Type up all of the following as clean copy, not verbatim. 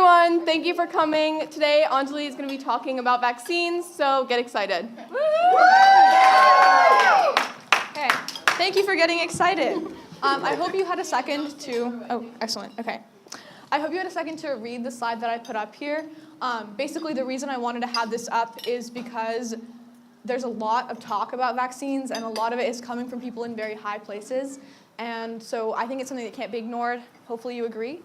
everyone. Thank you for coming. Today, Anjali is going to be talking about vaccines, so get excited. Okay, thank you for getting excited. I hope you had a second to, excellent, okay. I hope you had a second to read the slide that I put up here. Basically, the reason I wanted to have this up is because there's a lot of talk about vaccines, and a lot of it is coming from people in very high places. And so I think it's something that can't be ignored. Hopefully you agree.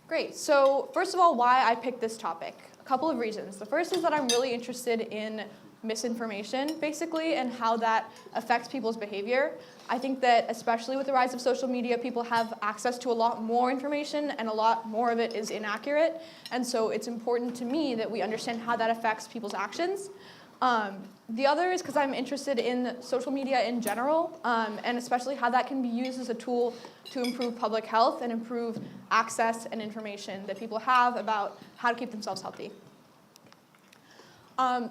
Great, so first of all, why I picked this topic. A couple of reasons. The first is that I'm really interested in misinformation, basically, and how that affects people's behavior. I think that especially with the rise of social media, people have access to a lot more information, and a lot more of it is inaccurate. And so it's important to me that we understand how that affects people's actions. The other is because I'm interested in social media in general, and especially how that can be used as a tool to improve public health and improve access and information that people have about how to keep themselves healthy.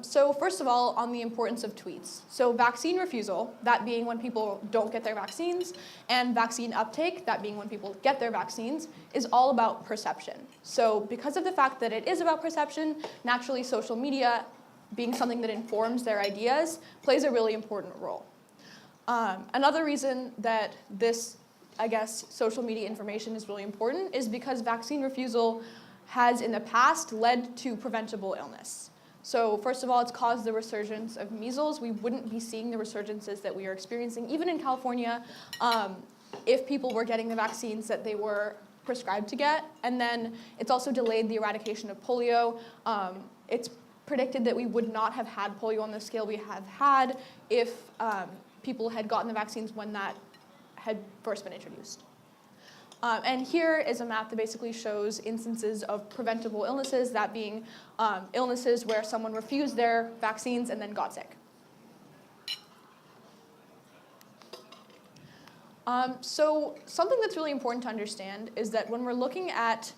So first of all, on the importance of tweets. So vaccine refusal, that being when people don't get their vaccines, and vaccine uptake, that being when people get their vaccines, is all about perception. So because of the fact that it is about perception, naturally social media, being something that informs their ideas, plays a really important role. Another reason that this, social media information is really important is because vaccine refusal has in the past led to preventable illness. So first of all, it's caused the resurgence of measles. We wouldn't be seeing the resurgences that we are experiencing, even in California, if people were getting the vaccines that they were prescribed to get. And then it's also delayed the eradication of polio. It's predicted that we would not have had polio on the scale we have had if people had gotten the vaccines when that had first been introduced. And here is a map that basically shows instances of preventable illnesses, that being illnesses where someone refused their vaccines and then got sick. So something that's really important to understand is that when we're looking at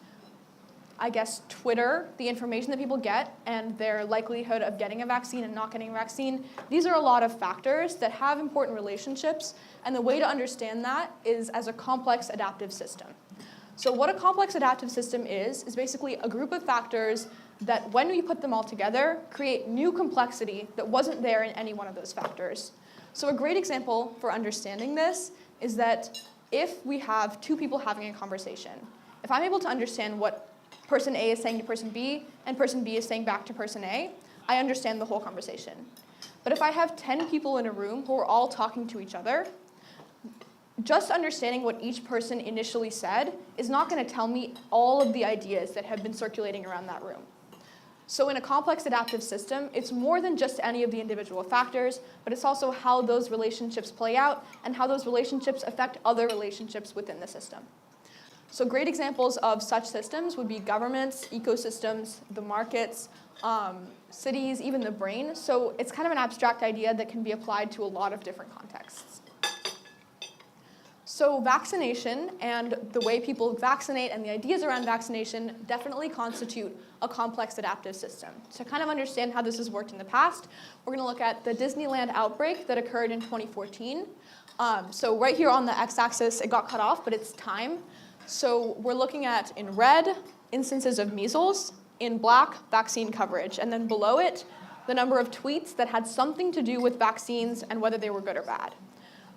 Twitter, the information that people get, and their likelihood of getting a vaccine and not getting a vaccine, these are a lot of factors that have important relationships, and the way to understand that is as a complex adaptive system. So what a complex adaptive system is basically a group of factors that, when we put them all together, create new complexity that wasn't there in any one of those factors. So a great example for understanding this is that if we have two people having a conversation, if I'm able to understand what person A is saying to person B, and person B is saying back to person A, I understand the whole conversation. But if I have 10 people in a room who are all talking to each other, just understanding what each person initially said is not going to tell me all of the ideas that have been circulating around that room. So in a complex adaptive system, it's more than just any of the individual factors, but it's also how those relationships play out and how those relationships affect other relationships within the system. So great examples of such systems would be governments, ecosystems, the markets, cities, even the brain. So it's kind of an abstract idea that can be applied to a lot of different contexts. So vaccination and the way people vaccinate and the ideas around vaccination definitely constitute a complex adaptive system. To kind of understand how this has worked in the past, we're going to look at the Disneyland outbreak that occurred in 2014. So right here on the x-axis, it got cut off, but it's time. So we're looking at, in red, instances of measles, in black, vaccine coverage, and then below it, the number of tweets that had something to do with vaccines and whether they were good or bad.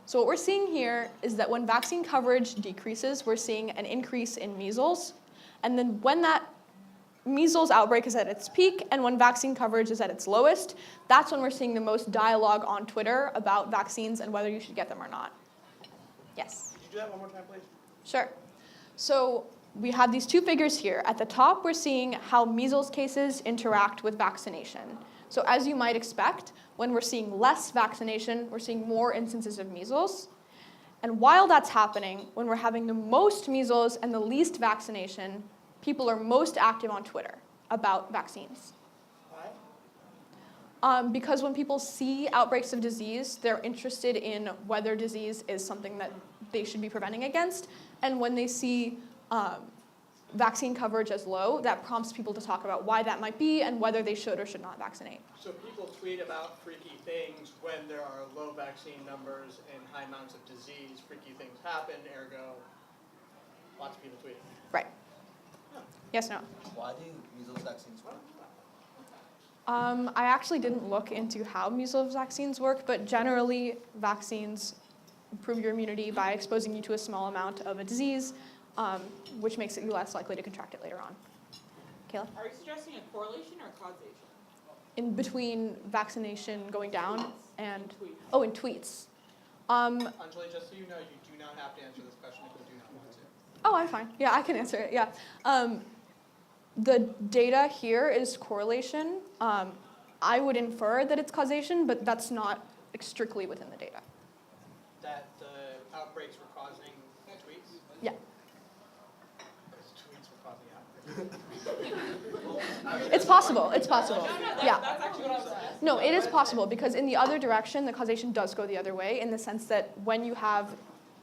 So what we're seeing here is that when vaccine coverage decreases, we're seeing an increase in measles, and then when that measles outbreak is at its peak and when vaccine coverage is at its lowest, that's when we're seeing the most dialogue on Twitter about vaccines and whether you should get them or not. Yes? Could you do that one more time, please? Sure. So we have these two figures here. At the top, we're seeing how measles cases interact with vaccination. So as you might expect, when we're seeing less vaccination, we're seeing more instances of measles. And while that's happening, when we're having the most measles and the least vaccination, people are most active on Twitter about vaccines. Why? Because when people see outbreaks of disease, they're interested in whether disease is something that they should be preventing against. And when they see vaccine coverage as low, that prompts people to talk about why that might be and whether they should or should not vaccinate. So people tweet about freaky things when there are low vaccine numbers and high amounts of disease. Freaky things happen, ergo Lots of people tweet. Right. Yes, no? Why do measles vaccines work? I actually didn't look into how measles vaccines work, but generally vaccines improve your immunity by exposing you to a small amount of a disease, which makes it you less likely to contract it later on. Kayla? Are you suggesting a correlation or causation? In between vaccination going down and, Tweets. oh, and tweets. Anjali, just so you know, you do not have to answer this question if you do not want to. Oh, I'm fine. Yeah, I can answer it. Yeah. The data here is correlation. I would infer that it's causation, but that's not strictly within the data. That the outbreaks were causing tweets? Yeah. Because tweets were causing outbreaks. It's possible. It's possible. Yeah. That's actually what I was asking. No, it is possible because in the other direction, the causation does go the other way in the sense that when you have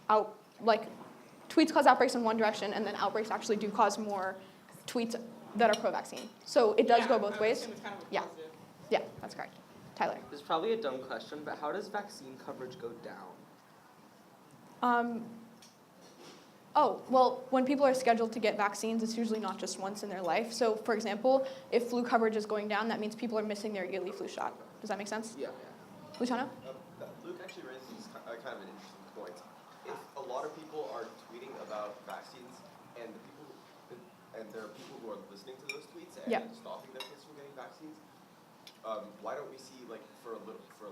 tweets cause outbreaks in one direction and then outbreaks actually do cause more tweets that are pro-vaccine. So it does go both ways. It's kind of a Yeah. positive. Yeah, that's correct. Tyler. This is probably a dumb question, but how does vaccine coverage go down? Well, when people are scheduled to get vaccines, it's usually not just once in their life. So, for example, if flu coverage is going down, that means people are missing their yearly flu shot. Does that make sense? Yeah. Luciano? Luke actually raises kind of an interesting point. If a lot of people are tweeting about vaccines, and there are people who are listening to those tweets and Yeah. stopping their kids from getting vaccines, why don't we see for a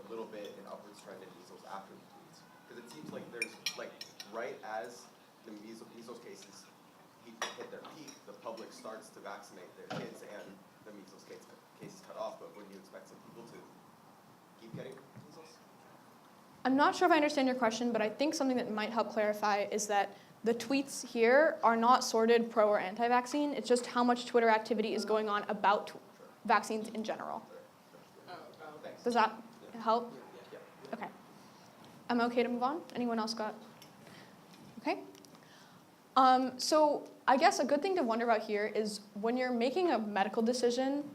little bit an upwards trend in measles after the tweets? Because it seems like there's right as the measles cases hit their peak, the public starts to vaccinate their kids and the measles cases cut off. But wouldn't you expect some people to keep getting measles? I'm not sure if I understand your question, but I think something that might help clarify is that the tweets here are not sorted pro or anti-vaccine. It's just how much Twitter activity is going on about vaccines in general. Thanks. Does that help? Yeah. Okay. I'm okay to move on? Anyone else got? Okay. So I guess a good thing to wonder about here is when you're making a medical decision,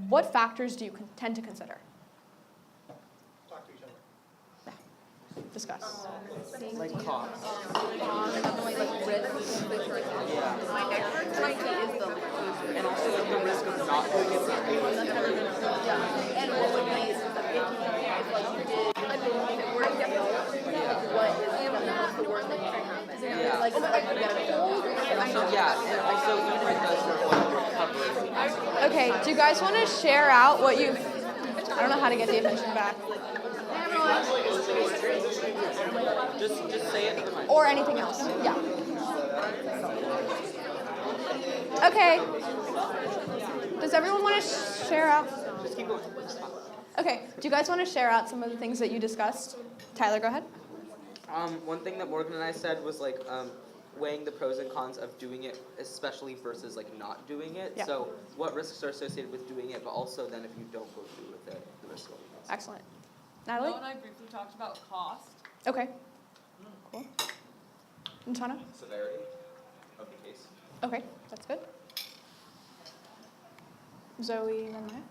what factors do you tend to consider? Talk to each other. Discuss. Like cost. And also like the risk of not doing it. Yeah. And also, yeah, and also even if it does work, recovery. Okay, do you guys want to share out what you've... I don't know how to get the attention back. Just say it to the mic. Or anything else. Yeah. Okay. Does everyone want to share out? Just keep going. Okay, do you guys want to share out some of the things that you discussed? Tyler, go ahead. One thing that Morgan and I said was weighing the pros and cons of doing it, especially versus not doing it. Yeah. So what risks are associated with doing it, but also then if you don't go through with it, the risk will be. Excellent. Natalie? Noah and I briefly talked about cost. Okay. Cool. Ntana? Severity of the case. Okay, that's good. Zoe and then Maya?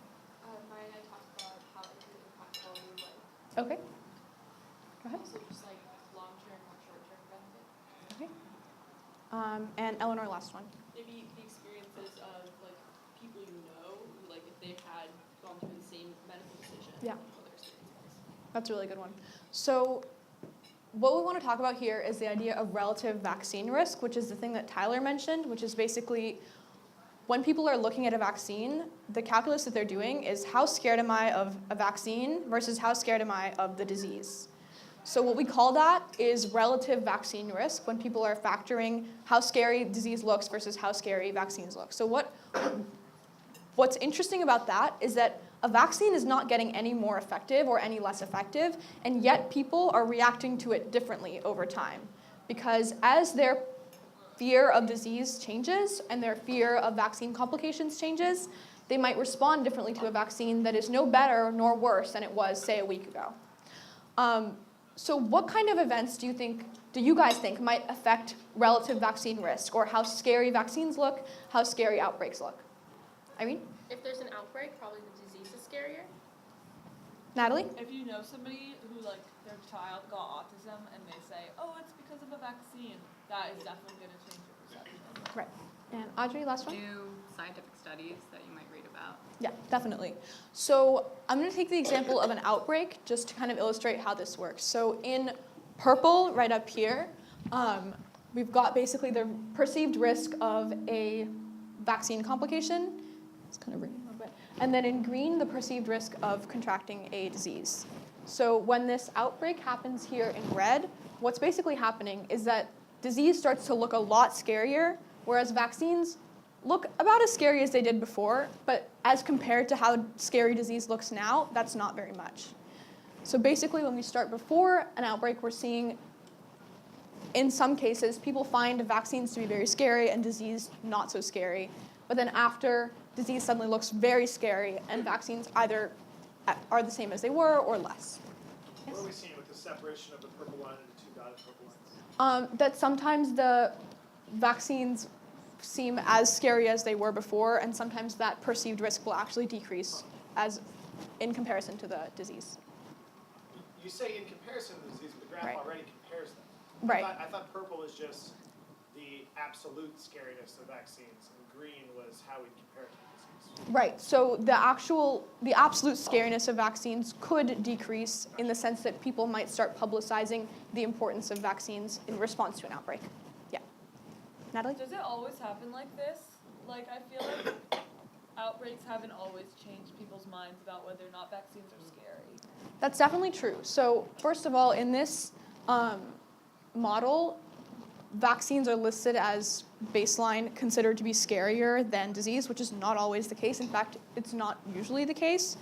Maya and I talked about how it could impact quality of life. Okay. Go ahead. Also just like long-term or short-term benefit. Okay. And Eleanor, last one. Maybe the experiences of like people you know, who, like if they've had gone through the same medical decision. Yeah. What their experience is. That's a really good one. So what we want to talk about here is the idea of relative vaccine risk, which is the thing that Tyler mentioned, which is basically when people are looking at a vaccine, the calculus that they're doing is how scared am I of a vaccine versus how scared am I of the disease. So what we call that is relative vaccine risk when people are factoring how scary disease looks versus how scary vaccines look. So what's interesting about that is that a vaccine is not getting any more effective or any less effective, and yet people are reacting to it differently over time. Because as their fear of disease changes and their fear of vaccine complications changes, they might respond differently to a vaccine that is no better nor worse than it was, say, a week ago. So what kind of events do you guys think might affect relative vaccine risk, or how scary vaccines look, how scary outbreaks look? Irene? If there's an outbreak, probably the disease is scarier. Natalie? If you know somebody who like their child got autism and they say, oh, it's because of a vaccine, that is definitely going to change your perception. Right. And Audrey, last one? New scientific studies that you might read about. Yeah, definitely. So I'm going to take the example of an outbreak just to kind of illustrate how this works. So in purple, right up here, we've got basically the perceived risk of a vaccine complication. Let's kind of bring it a little bit. And then in green, the perceived risk of contracting a disease. So when this outbreak happens here in red, what's basically happening is that disease starts to look a lot scarier, whereas vaccines look about as scary as they did before, but as compared to how scary disease looks now, that's not very much. So basically, when we start before an outbreak, we're seeing, in some cases, people find vaccines to be very scary and disease not so scary. But then after, disease suddenly looks very scary, and vaccines either are the same as they were or less. What are we seeing with the separation of the purple line and the two dotted purple lines? That sometimes the vaccines seem as scary as they were before, and sometimes that perceived risk will actually decrease as in comparison to the disease. You say in comparison to the disease, but the graph Right. already compares them. Right. I thought purple is just the absolute scariness of vaccines, and green was how we compare it to the disease. Right. So the absolute scariness of vaccines could decrease in the sense that people might start publicizing the importance of vaccines in response to an outbreak. Yeah. Natalie? Does it always happen like this? Like, I feel like outbreaks haven't always changed people's minds about whether or not vaccines are scary. That's definitely true. So first of all, in this model, vaccines are listed as baseline considered to be scarier than disease, which is not always the case. In fact, it's not usually the case.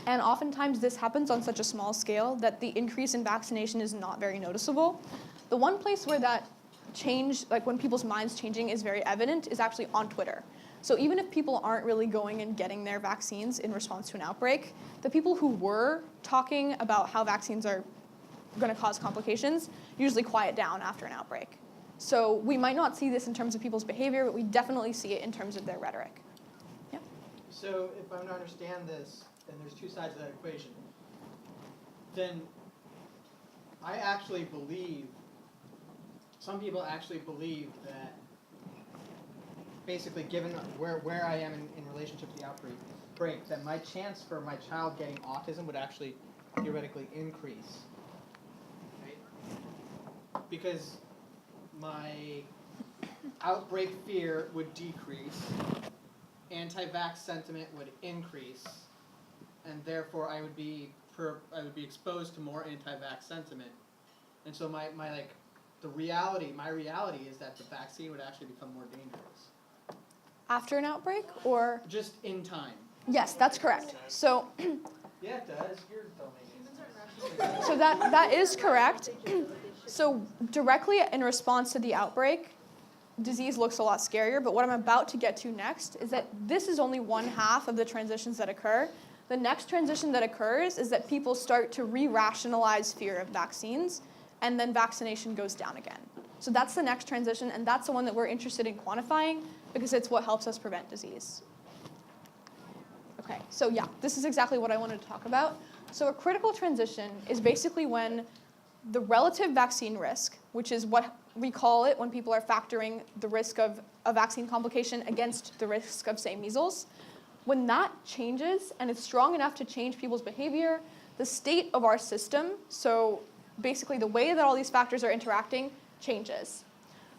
And oftentimes this happens on such a small scale that the increase in vaccination is not very noticeable. The one place where that change, like when people's minds changing is very evident, is actually on Twitter. So even if people aren't really going and getting their vaccines in response to an outbreak, the people who were talking about how vaccines are going to cause complications usually quiet down after an outbreak. So we might not see this in terms of people's behavior, but we definitely see it in terms of their rhetoric. Yeah. So if I'm to understand this, and there's two sides of that equation, then I actually believe, some people actually believe that basically given where I am in relationship to the outbreak, that my chance for my child getting autism would actually theoretically increase. Right? Because my outbreak fear would decrease, anti-vax sentiment would increase, and therefore I would be exposed to more anti-vax sentiment. And so my reality is that the vaccine would actually become more dangerous. After an outbreak, or? Just in time. Yes, that's correct. So, Yeah, it does. You're dumb. so that is correct. So directly in response to the outbreak, disease looks a lot scarier, but what I'm about to get to next is that this is only one half of the transitions that occur. The next transition that occurs is that people start to re-rationalize fear of vaccines, and then vaccination goes down again. So that's the next transition, and that's the one that we're interested in quantifying because it's what helps us prevent disease. Okay, so yeah, this is exactly what I wanted to talk about. So a critical transition is basically when the relative vaccine risk, which is what we call it when people are factoring the risk of a vaccine complication against the risk of, say, measles, when that changes and it's strong enough to change people's behavior, the state of our system, so basically the way that all these factors are interacting, changes.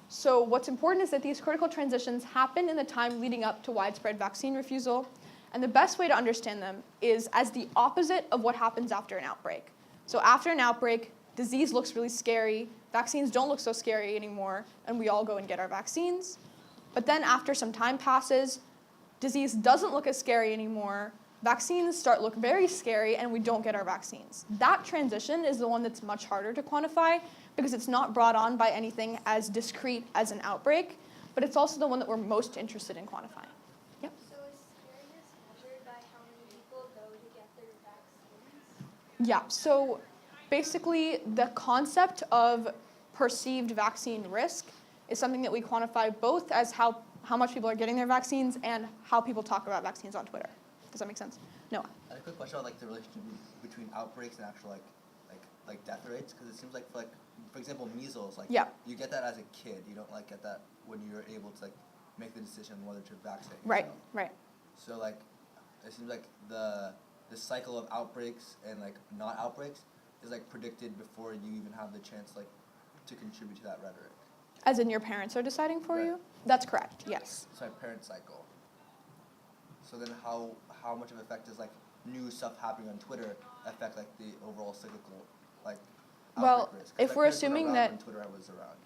So what's important is that these critical transitions happen in the time leading up to widespread vaccine refusal, and the best way to understand them is as the opposite of what happens after an outbreak. So after an outbreak, disease looks really scary, vaccines don't look so scary anymore, and we all go and get our vaccines. But then after some time passes, disease doesn't look as scary anymore, vaccines start to look very scary, and we don't get our vaccines. That transition is the one that's much harder to quantify because it's not brought on by anything as discrete as an outbreak, but it's also the one that we're most interested in quantifying. Yep. So is scariness measured by how many people go to get their vaccines? Yeah, so basically the concept of perceived vaccine risk is something that we quantify both as how much people are getting their vaccines and how people talk about vaccines on Twitter. Does that make sense? Noah. I had a quick question about the relationship between outbreaks and actual like death rates, because it seems like for example measles, Yeah. you get that as a kid, you don't get that when you're able to make the decision on whether to vaccinate. Right, yourself. right. So like, it seems like the cycle of outbreaks and like not outbreaks is like predicted before you even have the chance like to contribute to that rhetoric. As in your parents are deciding for you? That's correct, yes. It's my parent cycle. So then how much of an effect does like new stuff happening on Twitter affect like the overall cyclical like Well, outbreak risk? 'Cause if my we're parents weren't assuming around that- when Twitter was around.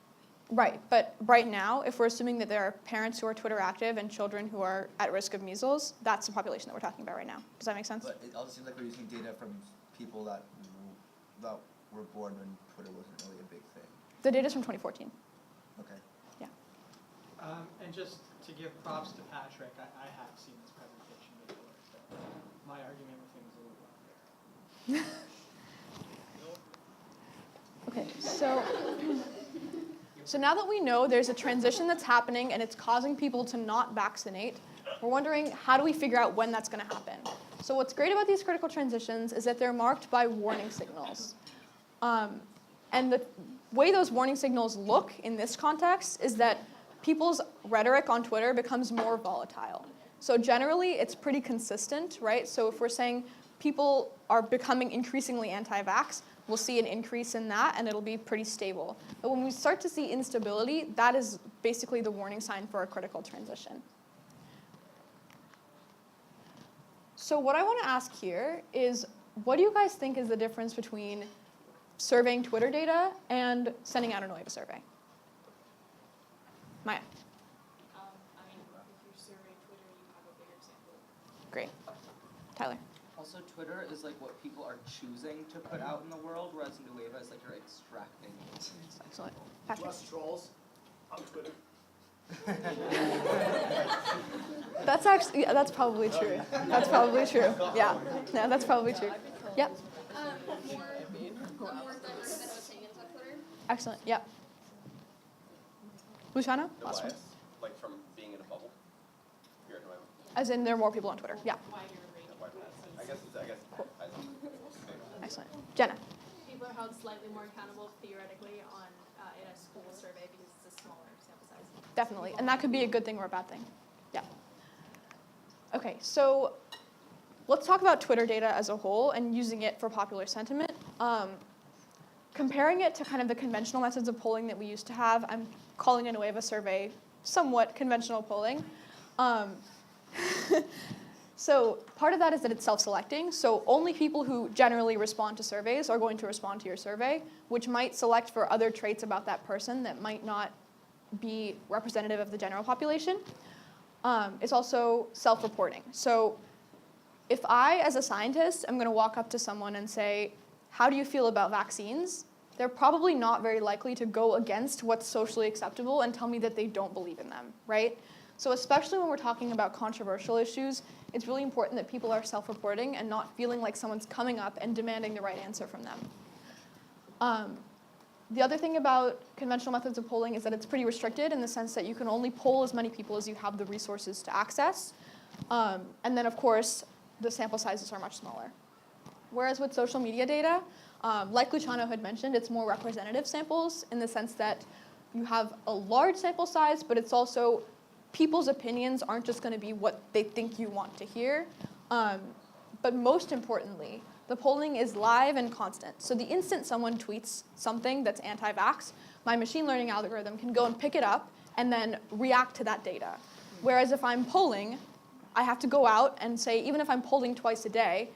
Right, but right now, if we're assuming that there are parents who are Twitter active and children who are at risk of measles, that's the population that we're talking about right now. Does that make sense? But it also seems like we're using data from people that were born when Twitter wasn't really a big thing. The data's from 2014. Okay. Yeah. And just to give props to Patrick, I have seen this presentation before, so my argument with him is a little unfair. Okay, so now that we know there's a transition that's happening and it's causing people to not vaccinate, we're wondering how do we figure out when that's going to happen? So what's great about these critical transitions is that they're marked by warning signals. And the way those warning signals look in this context is that people's rhetoric on Twitter becomes more volatile. So generally, it's pretty consistent, right? So if we're saying people are becoming increasingly anti-vax, we'll see an increase in that, and it'll be pretty stable. But when we start to see instability, that is basically the warning sign for a critical transition. So what I want to ask here is, what do you guys think is the difference between surveying Twitter data and sending out a Nueva survey? Maya. I mean, if you survey Twitter, you have a bigger sample. Great. Tyler. Also, Twitter is like what people are choosing to put out in the world, whereas Nueva is like you're extracting it. Excellent. Patrick. Less trolls on Twitter. That's actually, yeah, that's probably true. That's probably true. Yeah, no, that's probably true. Yep. More diverse opinions on Twitter. Excellent. Yep. Luciano? The Last one. bias, like from being in a bubble. Here at Nueva. As in, there are more people on Twitter. Yeah. I guess. Excellent. Jenna. People are held slightly more accountable theoretically on in a school survey because it's a smaller sample size. Definitely. And that could be a good thing or a bad thing. Yeah. Okay, so let's talk about Twitter data as a whole and using it for popular sentiment. Comparing it to kind of the conventional methods of polling that we used to have, I'm calling a Nueva survey somewhat conventional polling. So part of that is that it's self-selecting. So only people who generally respond to surveys are going to respond to your survey, which might select for other traits about that person that might not be representative of the general population. It's also self-reporting. So if I, as a scientist, am going to walk up to someone and say, how do you feel about vaccines? They're probably not very likely to go against what's socially acceptable and tell me that they don't believe in them, right? So especially when we're talking about controversial issues, it's really important that people are self-reporting and not feeling like someone's coming up and demanding the right answer from them. The other thing about conventional methods of polling is that it's pretty restricted in the sense that you can only poll as many people as you have the resources to access. And then, of course, the sample sizes are much smaller. Whereas with social media data, like Luciano had mentioned, it's more representative samples in the sense that you have a large sample size, but it's also people's opinions aren't just going to be what they think you want to hear. But most importantly, the polling is live and constant. So the instant someone tweets something that's anti-vax, my machine learning algorithm can go and pick it up and then react to that data. Whereas if I'm polling, I have to go out and say, even if I'm polling twice a day,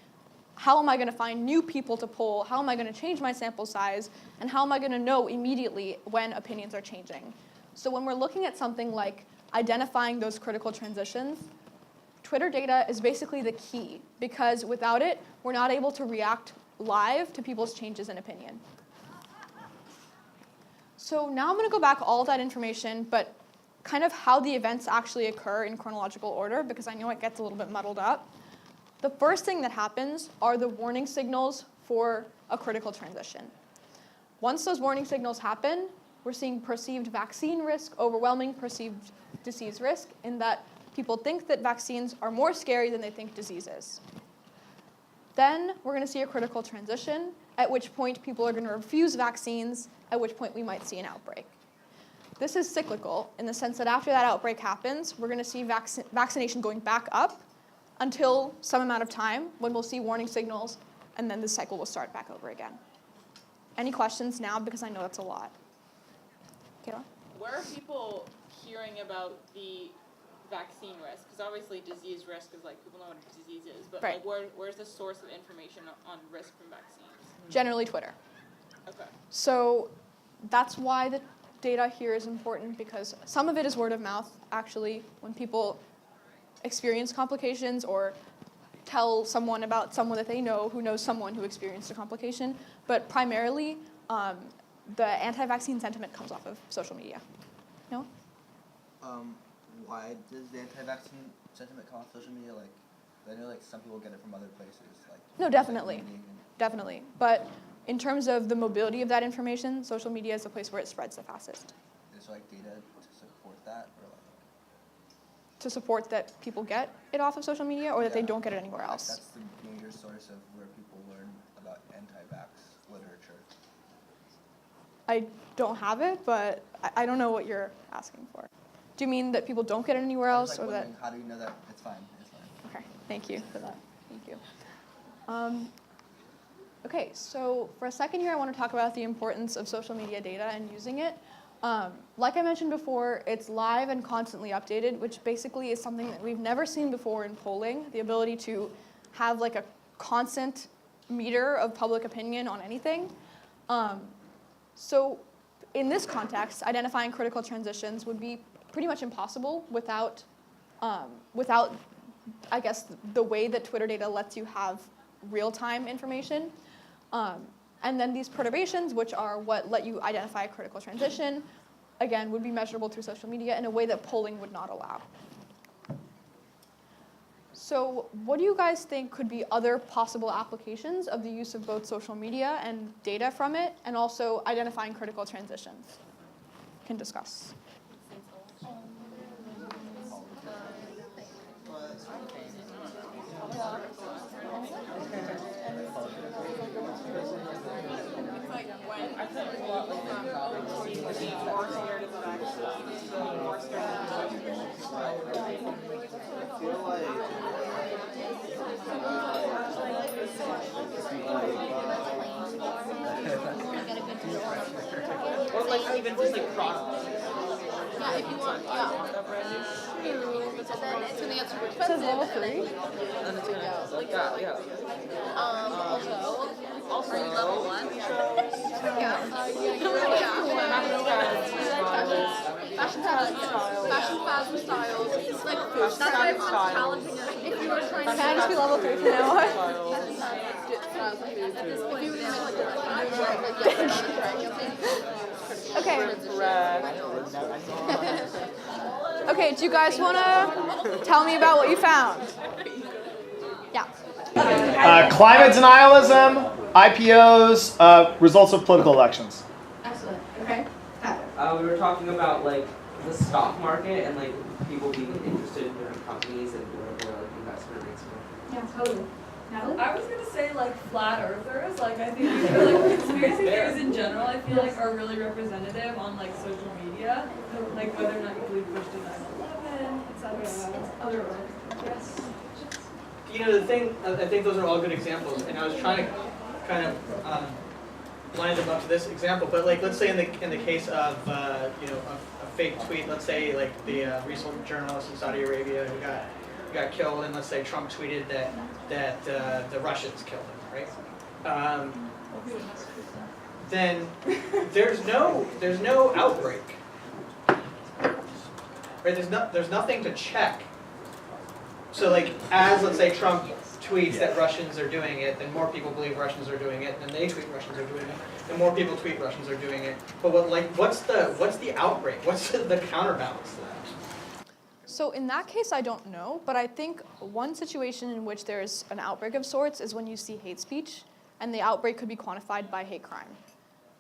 how am I going to find new people to poll? How am I going to change my sample size? And how am I going to know immediately when opinions are changing? So when we're looking at something like identifying those critical transitions, Twitter data is basically the key, because without it, we're not able to react live to people's changes in opinion. So now I'm going to go back all of that information, but kind of how the events actually occur in chronological order, because I know it gets a little bit muddled up. The first thing that happens are the warning signals for a critical transition. Once those warning signals happen, we're seeing perceived vaccine risk, overwhelming perceived disease risk, in that people think that vaccines are more scary than they think disease is. Then we're going to see a critical transition, at which point people are going to refuse vaccines, at which point we might see an outbreak. this is cyclical in the sense that after that outbreak happens, we're going to see vaccination going back up until some amount of time when we'll see warning signals, and then the cycle will start back over again. Any questions now? Because I know that's a lot. Kayla? Where are people hearing about the vaccine risk? Because obviously disease risk is like people know what a disease is, but Right. like where's the source of information on risk from vaccines? Generally Twitter. Okay. So that's why the data here is important, because some of it is word of mouth, actually, when people experience complications or tell someone about someone that they know who knows someone who experienced a complication. But primarily, the anti-vaccine sentiment comes off of social media. No? Why does the anti-vaccine sentiment come off social media? Like, I know like some people get it from other places. Like No, definitely. Definitely. But in terms of the mobility of that information, social media is the place where it spreads the fastest. Is there like data to support that, or like? To support that people get it off of social media, or that they don't get it anywhere Like, else? that's the major source of where people learn about anti-vax literature. I don't have it, but I don't know what you're asking for. Do you mean that people don't get it anywhere I was, else, like, or that? wondering, how do you know that it's fine? It's fine. Okay, thank you for that. Thank you. Okay, so for a second here, I want to talk about the importance of social media data and using it. Like I mentioned before, it's live and constantly updated, which basically is something that we've never seen before in polling, the ability to have like a constant meter of public opinion on anything. So in this context, identifying critical transitions would be pretty much impossible without, I guess, the way that Twitter data lets you have real-time information. And then these perturbations, which are what let you identify a critical transition, again, would be measurable through social media in a way that polling would not allow. So what do you guys think could be other possible applications of the use of both social media and data from it, and also identifying critical transitions? Can discuss. Or like even just like cross. Yeah, if you want. Yeah. And then it's gonna get super It says expensive. level 3. And it's gonna like that, yeah. Also, are you level 1? Yeah. Fashion Phasm styles. It's like that's why everyone's challenging us. If you were trying to Can I just be level 3 from now on? at this point, Okay. Okay, do you guys want to tell me about what you found? Yeah. Climate denialism, IPOs, results of political elections. Excellent. Okay. We were talking about like the stock market and like people being interested in different companies and where like investment rates go. Yeah, totally. I was gonna say like flat earthers, like I think like conspiracy theories in general I feel like are really representative on like social media. Like whether or not you believe Bush did 9/11, etc. Other yes. You know, the thing, I think those are all good examples, and I was trying to kind of line them up to this example, but like, let's say in the case of, you know, a fake tweet, let's say like the recent journalist in Saudi Arabia who got killed, and let's say Trump tweeted that the Russians killed him, right? Then there's no outbreak, right? There's nothing to check. So like, as let's say Trump tweets that Russians are doing it, then more people believe Russians are doing it, and they tweet Russians are doing it, and more people tweet Russians are doing it. But what's the outbreak? What's the counterbalance to that? So in that case, I don't know, but I think one situation in which there's an outbreak of sorts is when you see hate speech, and the outbreak could be quantified by hate crime.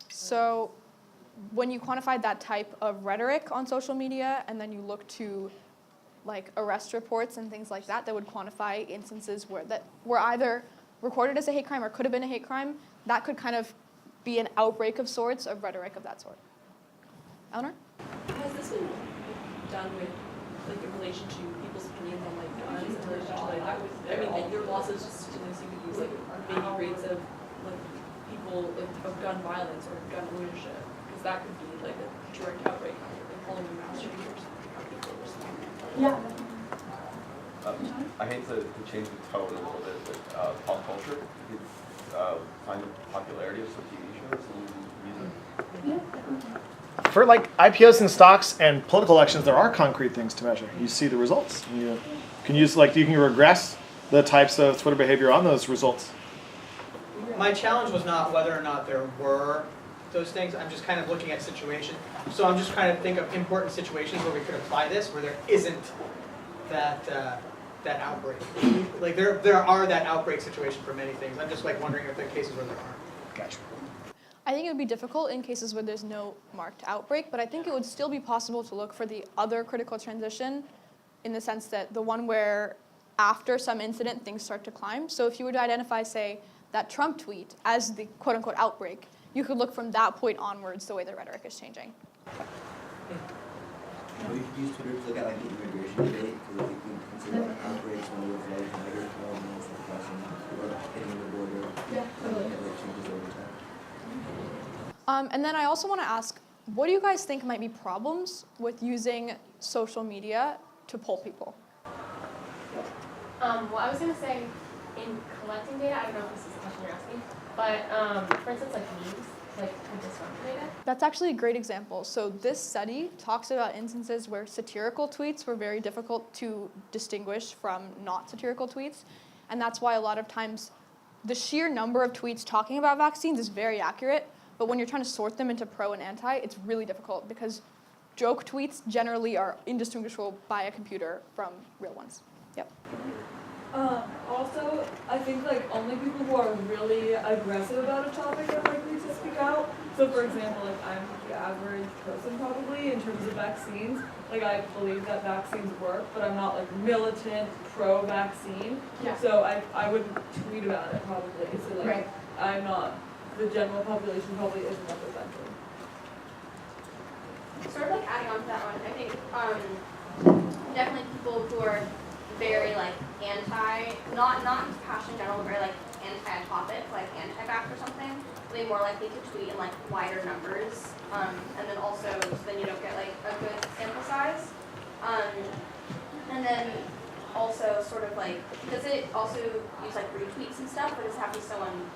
So when you quantify that type of rhetoric on social media, and then you look to like arrest reports and things like that would quantify instances that were either recorded as a hate crime or could have been a hate crime, that could kind of be an outbreak of sorts of rhetoric of that sort. Eleanor? mostly done with like in relation to people's opinions on like guns, in relation to like I mean like there are lots of statistics you could use like maybe rates of like people of gun violence or gun ownership, because that could be like a direct outbreak of calling them mass shooters. How people respond. Yeah. I hate to change the tone a little bit, but pop culture, you find the popularity of some TV shows and music. For like IPOs and stocks and political elections, there are concrete things to measure. You see the results. You can use you can regress the types of Twitter behavior on those results. My challenge was not whether or not there were those things. I'm just kind of looking at situation. So I'm just trying to think of important situations where we could apply this, where there isn't that outbreak. Like there are that outbreak situation for many things. I'm just like wondering if there are cases where there aren't. Gotcha. I think it would be difficult in cases where there's no marked outbreak, but I think it would still be possible to look for the other critical transition, in the sense that the one where after some incident things start to climb. So if you were to identify, say, that Trump tweet as the quote-unquote outbreak, you could look from that point onwards the way the rhetoric is changing. We could use Twitter to look at like the immigration debate, because we can consider outbreaks when we have like migrant developments, like crossing or hitting the border. Yeah, totally. And like changes over time. And then I also want to ask, what do you guys think might be problems with using social media to poll people? Well, I was going to say, in collecting data, I don't know if this is the question you're asking, but for instance, like memes, like dysfunction data. That's actually a great example. So this study talks about instances where satirical tweets were very difficult to distinguish from not satirical tweets. And that's why a lot of times the sheer number of tweets talking about vaccines is very accurate, but when you're trying to sort them into pro and anti, it's really difficult because joke tweets generally are indistinguishable by a computer from real ones. Yep. Also, I think like only people who are really aggressive about a topic are likely to speak out. So for example, like I'm the average person probably in terms of vaccines. Like I believe that vaccines work, but I'm not like militant pro-vaccine. Yeah. So I wouldn't tweet about it probably. So like Right. I'm not, the general population probably isn't represented. Sort of like adding on to that one, I think definitely people who are very like not passion in general, but very like anti a topic, like anti-vax or something, they'll be more likely to tweet in like wider numbers, and then also then you don't get like a good sample size, and then also sort of like does it also use like retweets and stuff, or does it have to be someone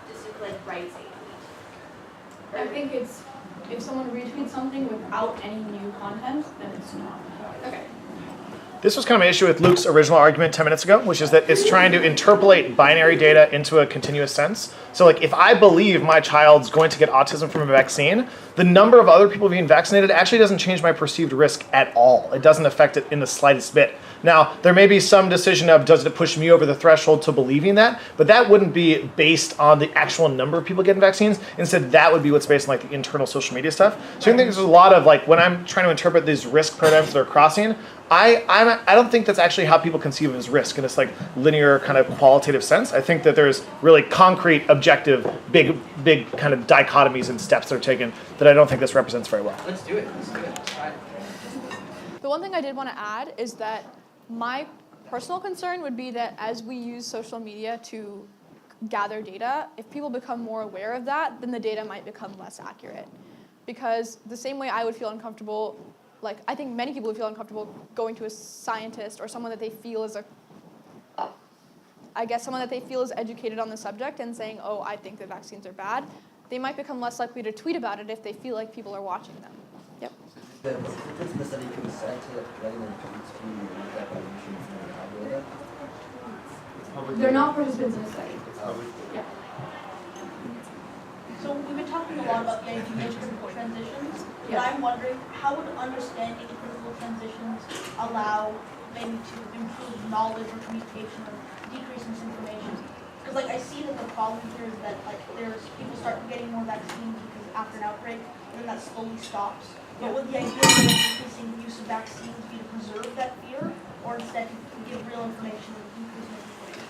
just like writes a tweet? I think it's, if someone retweets something without any new content, then it's not. Okay. This was kind of an issue with Luke's original argument 10 minutes ago, which is that it's trying to interpolate binary data into a continuous sense. So like if I believe my child's going to get autism from a vaccine, the number of other people being vaccinated actually doesn't change my perceived risk at all. It doesn't affect it in the slightest bit. Now, there may be some decision of does it push me over the threshold to believing that, but that wouldn't be based on the actual number of people getting vaccines. Instead, that would be what's based on like the internal social media stuff. So I think there's a lot of like, when I'm trying to interpret these risk paradigms that are crossing, I don't think that's actually how people conceive of as risk in this like linear kind of qualitative sense. I think that there's really concrete, objective, big kind of dichotomies and steps that are taken that I don't think this represents very well. Let's do it. Let's do it. Let's try it. The one thing I did want to add is that my personal concern would be that as we use social media to gather data, if people become more aware of that, then the data might become less accurate. Because the same way I would feel uncomfortable, like I think many people would feel uncomfortable going to a scientist or someone that they feel is someone that they feel is educated on the subject and saying, oh, I think that vaccines are bad, they might become less likely to tweet about it if they feel like people are watching them. Yep. The participants in the study can be set to writing their tweets to use that by machines and algorithm. They're not participants in the study. Yeah. So we've been talking a lot about the idea of critical transitions, but I'm wondering how would understanding critical transitions allow maybe to improve knowledge or communication or decrease misinformation? Because like I see that the problem here is that like there's people start getting more vaccines because after an outbreak, and then that slowly stops. But would the idea of increasing the use of vaccines be to preserve that fear, or instead to give real information and decrease misinformation?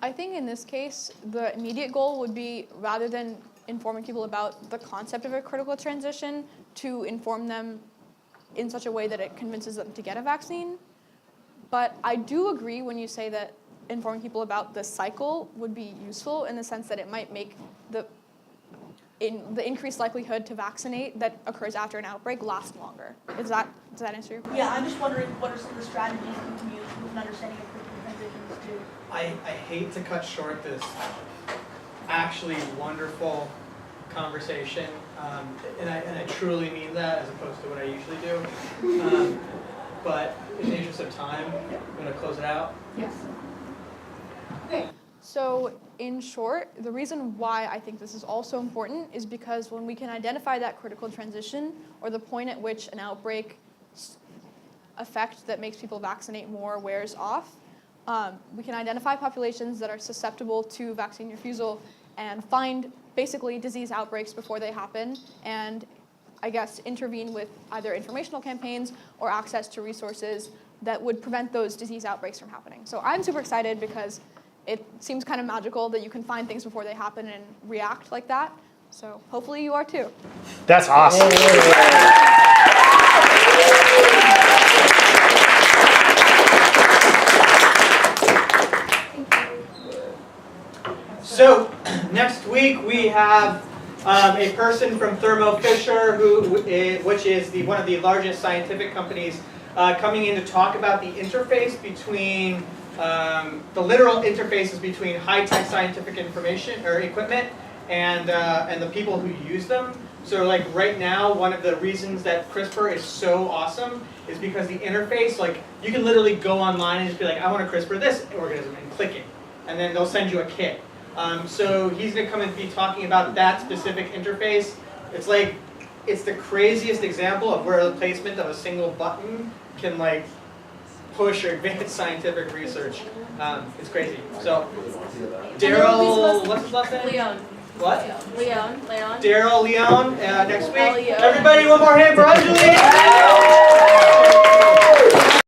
I think in this case, the immediate goal would be, rather than informing people about the concept of a critical transition, to inform them in such a way that it convinces them to get a vaccine. But I do agree when you say that informing people about the cycle would be useful in the sense that it might make the increased likelihood to vaccinate that occurs after an outbreak last longer. Does that answer your question? Yeah, I'm just wondering what are some of the strategies you can use with an understanding of critical transitions to. I hate to cut short this actually wonderful conversation, and I truly mean that as opposed to what I usually do. But in the interest of time, I'm going to close it out. Yes. Okay. So in short, the reason why I think this is also important is because when we can identify that critical transition or the point at which an outbreak effect that makes people vaccinate more wears off, we can identify populations that are susceptible to vaccine refusal and find basically disease outbreaks before they happen and I guess intervene with either informational campaigns or access to resources that would prevent those disease outbreaks from happening. So I'm super excited because it seems kind of magical that you can find things before they happen and react like that. So hopefully you are too. That's awesome. So next week we have a person from Thermo Fisher, which is one of the largest scientific companies, coming in to talk about the interface between the literal interfaces between high-tech scientific information or equipment and the people who use them. So like right now, one of the reasons that CRISPR is so awesome is because the interface, like you can literally go online and just be like, I want to CRISPR this organism and click it, and then they'll send you a kit. So he's going to come and be talking about that specific interface. It's the craziest example of where the placement of a single button can like push or advance scientific research. It's crazy. So Daryl, what's his last name? Leon. What? Leon. Daryl Leon next week. Leon. Everybody, one more hand for Anjali!